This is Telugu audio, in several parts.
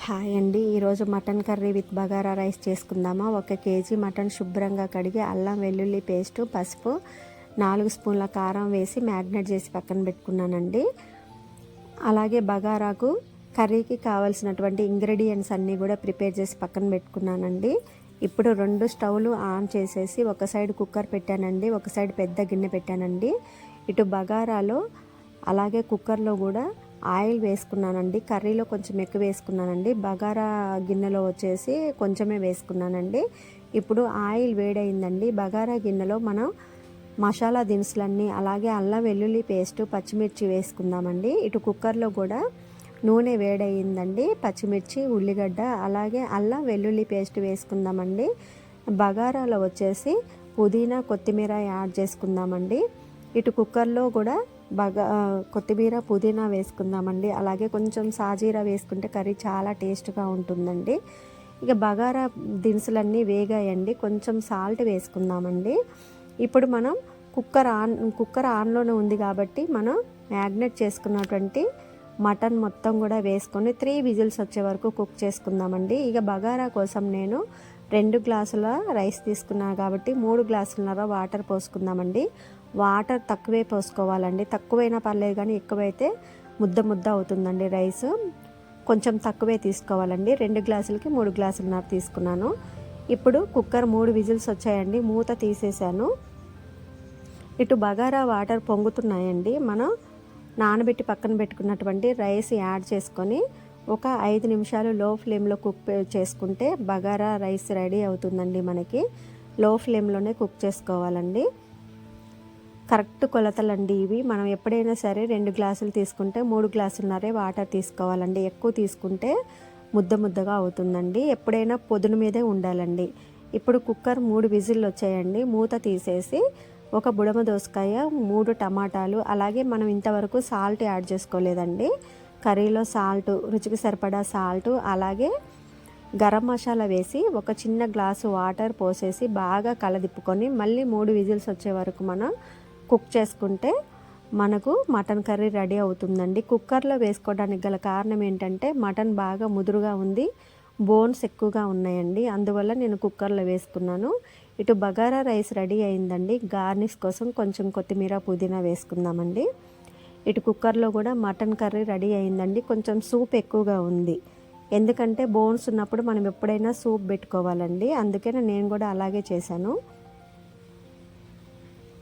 హాయ్ అండి. ఈరోజు mutton curry with bagara rice చేసుకుందామా. 1 కేజీ మటన్ శుభ్రంగా కడిగి అల్లం వెల్లుల్లి పేస్టు, పసుపు, 4 స్పూన్ల కారం వేసి మ్యాగ్నేట్ చేసి పక్కన పెట్టుకున్నానండి. అలాగే బగారాకు కర్రీకి కావాల్సినటువంటి ఇంగ్రీడియంట్స్ అన్నీ కూడా ప్రిపేర్ చేసి పక్కన పెట్టుకున్నానండి. ఇప్పుడు 2 స్టవ్లు ఆన్ చేసేసి ఒక సైడ్ కుక్కర్ పెట్టానండి, ఒక సైడ్ పెద్ద గిన్నె పెట్టానండి. ఇటు బగారాలో అలాగే కుక్కర్లో కూడా ఆయిల్ వేసుకున్నానండి. కర్రీలో కొంచెం ఎక్కువ వేసుకున్నానండి. బగారా గిన్నెలో వచ్చేసి కొంచెమే వేసుకున్నానండి. ఇప్పుడు ఆయిల్ వేడైందండి. బగారా గిన్నెలో మనం మసాలా దినుసులన్నీ అలాగే అల్లం వెల్లుల్లి పేస్టు, పచ్చిమిర్చి వేసుకుందామండి. ఇటు కుక్కర్లో కూడా నూనె వేడయిందండి. పచ్చిమిర్చి, ఉల్లిగడ్డ అలాగే అల్లం వెల్లుల్లి పేస్ట్ వేసుకుందామండి. బగారాలో వచ్చేసి పుదీనా, కొత్తిమీర యాడ్ చేసుకుందామండి. ఇటు కుక్కర్లో కూడా కొత్తిమీర, పుదీనా వేసుకుందామండి. అలాగే కొంచెం సాజీరా వేసుకుంటే కర్రీ చాలా టేస్ట్గా ఉంటుందండి. ఇక బగారా దినుసులన్నీ వేగాయండి. కొంచెం సాల్ట్ వేసుకుందామండి. ఇప్పుడు మనం కుక్కర్ ఆన్లోనే ఉంది కాబట్టి మనం మ్యాగ్నేట్ చేసుకున్నటువంటి మటన్ మొత్తం కూడా వేసుకొని 3 విజిల్స్ వచ్చే వరకు కుక్ చేసుకుందామండి. ఇక బగారా కోసం నేను 2 గ్లాసుల రైస్ తీసుకున్నాను కాబట్టి 3 గ్లాసులన్నర వాటర్ పోసుకుందామండి. వాటర్ తక్కువే పోసుకోవాలండి. తక్కువైనా పర్లేదు కానీ ఎక్కువైతే ముద్ద అవుతుందండి రైస్. కొంచెం తక్కువే తీసుకోవాలండి. 2 గ్లాసులకి 3 గ్లాసులన్నర తీసుకున్నాను. ఇప్పుడు కుక్కర్ 3 విజిల్స్ వచ్చాయండి. మూత తీసేసాను. ఇటు బగారా వాటర్ పొంగుతున్నాయండి. మనం నానబెట్టి పక్కన పెట్టుకున్నటువంటి రైస్ యాడ్ చేసుకొని ఒక 5 నిమిషాలు లో ఫ్లేమ్లో కుక్ చేసుకుంటే బగారా రైస్ రెడీ అవుతుందండి. మనకి లో ఫ్లేమ్లోనే కుక్ చేసుకోవాలండి. కరెక్ట్ కొలతలండి ఇవి. మనం ఎప్పుడైనా సరే 2 గ్లాసులు తీసుకుంటే 3 గ్లాసులన్నరే వాటర్ తీసుకోవాలండి. ఎక్కువ తీసుకుంటే ముద్దగా అవుతుందండి. ఎప్పుడైనా పొదును మీదే ఉండాలండి. ఇప్పుడు కుక్కర్ 3 విజిల్లు వచ్చాయండి. మూత తీసేసి ఒక బుడమ దోసకాయ, 3 టమాటాలు అలాగే మనం ఇంతవరకు సాల్ట్ యాడ్ చేసుకోలేదండి. కర్రీలో రుచికి సరిపడా సాల్ట్ అలాగే గరం మసాలా వేసి ఒక చిన్న గ్లాసు వాటర్ పోసేసి బాగా కలదిప్పుకొని మళ్ళీ 3 విజిల్స్ వచ్చే వరకు మనం కుక్ చేసుకుంటే మనకు మటన్ కర్రీ రెడీ అవుతుందండి. కుక్కర్లో వేసుకోవడానికి గల కారణం ఏంటంటే మటన్ బాగా ముదురుగా ఉంది, బోన్స్ ఎక్కువగా ఉన్నాయండి. అందువల్ల నేను కుక్కర్లో వేసుకున్నాను. ఇటు బగారా రైస్ రెడీ అయిందండి. గార్నిష్ కోసం కొంచెం కొత్తిమీర, పుదీనా వేసుకుందామండి. ఇటు కుక్కర్లో కూడా మటన్ కర్రీ రెడీ అయిందండి. కొంచెం సూప్ ఎక్కువగా ఉంది. ఎందుకంటే బోన్స్ ఉన్నప్పుడు మనం ఎప్పుడైనా సూప్ పెట్టుకోవాలండి. అందుకనే నేను కూడా అలాగే చేశాను.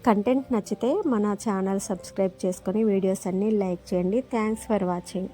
కంటెంట్ నచ్చితే మన ఛానల్ సబ్స్క్రైబ్ చేసుకొని వీడియోస్ అన్నీ లైక్ చేయండి. Thanks for watching.